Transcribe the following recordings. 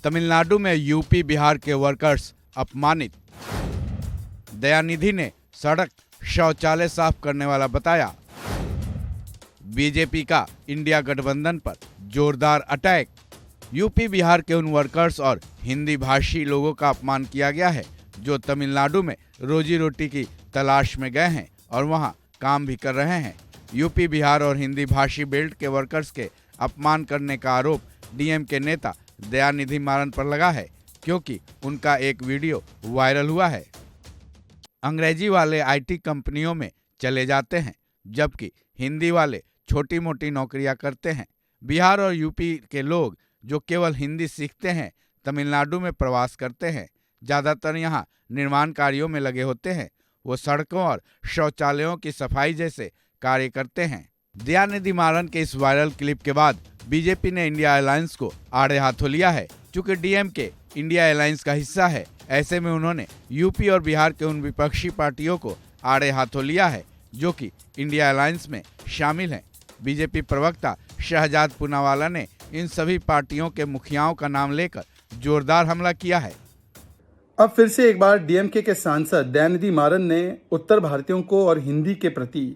तमिलनाडु में यूपी बिहार के वर्कर्स अपमानित। दयानिधि ने सड़क शौचालय साफ करने वाला बताया। बीजेपी का इंडिया गठबंधन पर जोरदार अटैक। यूपी बिहार के उन वर्कर्स और हिंदी भाषी लोगों का अपमान किया गया है जो तमिलनाडु में रोजी रोटी की तलाश में गए हैं और वहां काम भी कर रहे हैं। यूपी बिहार और हिंदी भाषी बेल्ट के वर्कर्स के अपमान करने का आरोप डीएमके नेता दयानिधि मारन पर लगा है, क्योंकि उनका एक वीडियो वायरल हुआ है। अंग्रेजी वाले आईटी कंपनियों में चले जाते हैं, जबकि हिंदी वाले छोटी मोटी नौकरियां करते हैं। बिहार और यूपी के लोग जो केवल हिंदी सीखते हैं, तमिलनाडु में प्रवास करते हैं। ज़्यादातर यहाँ निर्माण कार्यों में लगे होते हैं। वो सड़कों और शौचालयों की सफाई जैसे कार्य करते हैं। दयानिधि मारन के इस वायरल क्लिप के बाद बीजेपी ने इंडिया अलायंस को आड़े हाथों लिया है। चूंकि डीएमके इंडिया अलायंस का हिस्सा है, ऐसे में उन्होंने यूपी और बिहार के उन विपक्षी पार्टियों को आड़े हाथों लिया है जो कि इंडिया अलायंस में शामिल हैं। बीजेपी प्रवक्ता शहजाद पूनावाला ने इन सभी पार्टियों के मुखियाओं का नाम लेकर जोरदार हमला किया है। अब फिर से एक बार डीएमके के सांसद दयानिधि मारन ने उत्तर भारतीयों को और हिंदी के प्रति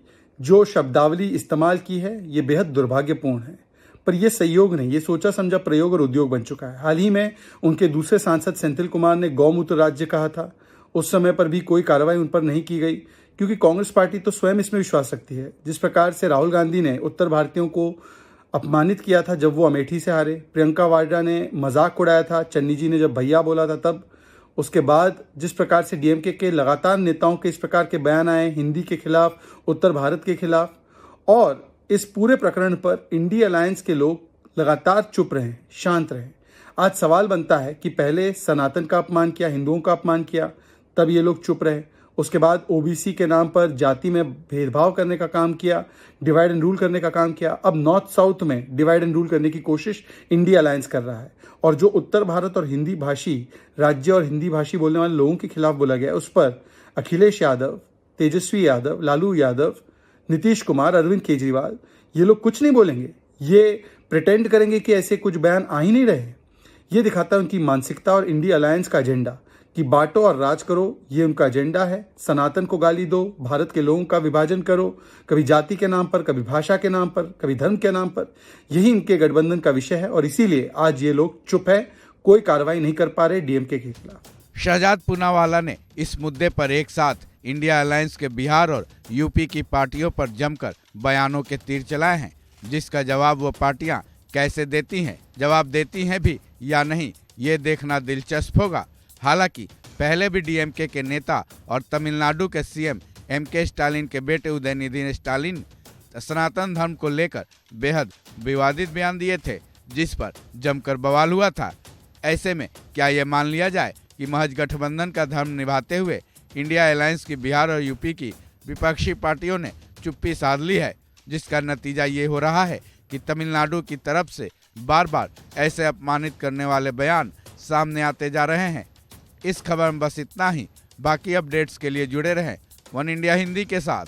जो शब्दावली इस्तेमाल की है, ये बेहद दुर्भाग्यपूर्ण है। पर यह संयोग नहीं, ये सोचा समझा प्रयोग और उद्योग बन चुका है। हाल ही में उनके दूसरे सांसद सेंथिल कुमार ने गौमूत्र राज्य कहा था। उस समय पर भी कोई कार्रवाई उन पर नहीं की गई, क्योंकि कांग्रेस पार्टी तो स्वयं इसमें विश्वास रखती है। जिस प्रकार से राहुल गांधी ने उत्तर भारतीयों को अपमानित किया था जब वो अमेठी से हारे, प्रियंका वाड्रा ने मजाक उड़ाया था, चन्नी जी ने जब भैया बोला था तब, उसके बाद जिस प्रकार से डीएमके के लगातार नेताओं के इस प्रकार के बयान आए हिंदी के खिलाफ, उत्तर भारत के खिलाफ, और इस पूरे प्रकरण पर इंडिया अलायंस के लोग लगातार चुप रहे, शांत रहे। आज सवाल बनता है कि पहले सनातन का अपमान किया, हिंदुओं का अपमान किया, तब ये लोग चुप रहे। उसके बाद ओबीसी के नाम पर जाति में भेदभाव करने का काम किया, डिवाइड एंड रूल करने का काम किया। अब नॉर्थ साउथ में डिवाइड एंड रूल करने की कोशिश इंडिया अलायंस कर रहा है। और जो उत्तर भारत और हिंदी भाषी राज्य और हिंदी भाषी बोलने वाले लोगों के खिलाफ बोला गया, उस पर अखिलेश यादव, तेजस्वी यादव, लालू यादव, नीतीश कुमार, अरविंद केजरीवाल, ये लोग कुछ नहीं बोलेंगे। ये प्रिटेंड करेंगे कि ऐसे कुछ बयान आ ही नहीं रहे। ये दिखाता है उनकी मानसिकता और इंडिया अलायंस का एजेंडा कि बांटो और राज करो, ये उनका एजेंडा है। सनातन को गाली दो, भारत के लोगों का विभाजन करो, कभी जाति के नाम पर, कभी भाषा के नाम पर, कभी धर्म के नाम पर। यही इनके गठबंधन का विषय है और इसीलिए आज ये लोग चुप है, कोई कार्रवाई नहीं कर पा रहे डीएमके के खिलाफ। शहजाद पूनावाला ने इस मुद्दे पर एक साथ इंडिया अलायंस के बिहार और यूपी की पार्टियों पर जमकर बयानों के तीर चलाए हैं, जिसका जवाब वो पार्टियां कैसे देती हैं, जवाब देती हैं भी या नहीं, ये देखना दिलचस्प होगा। हालांकि पहले भी डीएमके के नेता और तमिलनाडु के सीएम एमके स्टालिन के बेटे उदयनिधि स्टालिन सनातन धर्म को लेकर बेहद विवादित बयान दिए थे, जिस पर जमकर बवाल हुआ था। ऐसे में क्या ये मान लिया जाए कि महज गठबंधन का धर्म निभाते हुए इंडिया अलायंस की बिहार और यूपी की विपक्षी पार्टियों ने चुप्पी साध ली है, जिसका नतीजा ये हो रहा है कि तमिलनाडु की तरफ से बार बार ऐसे अपमानित करने वाले बयान सामने आते जा रहे हैं। इस खबर में बस इतना ही। बाकी अपडेट्स के लिए जुड़े रहें वन इंडिया हिंदी के साथ।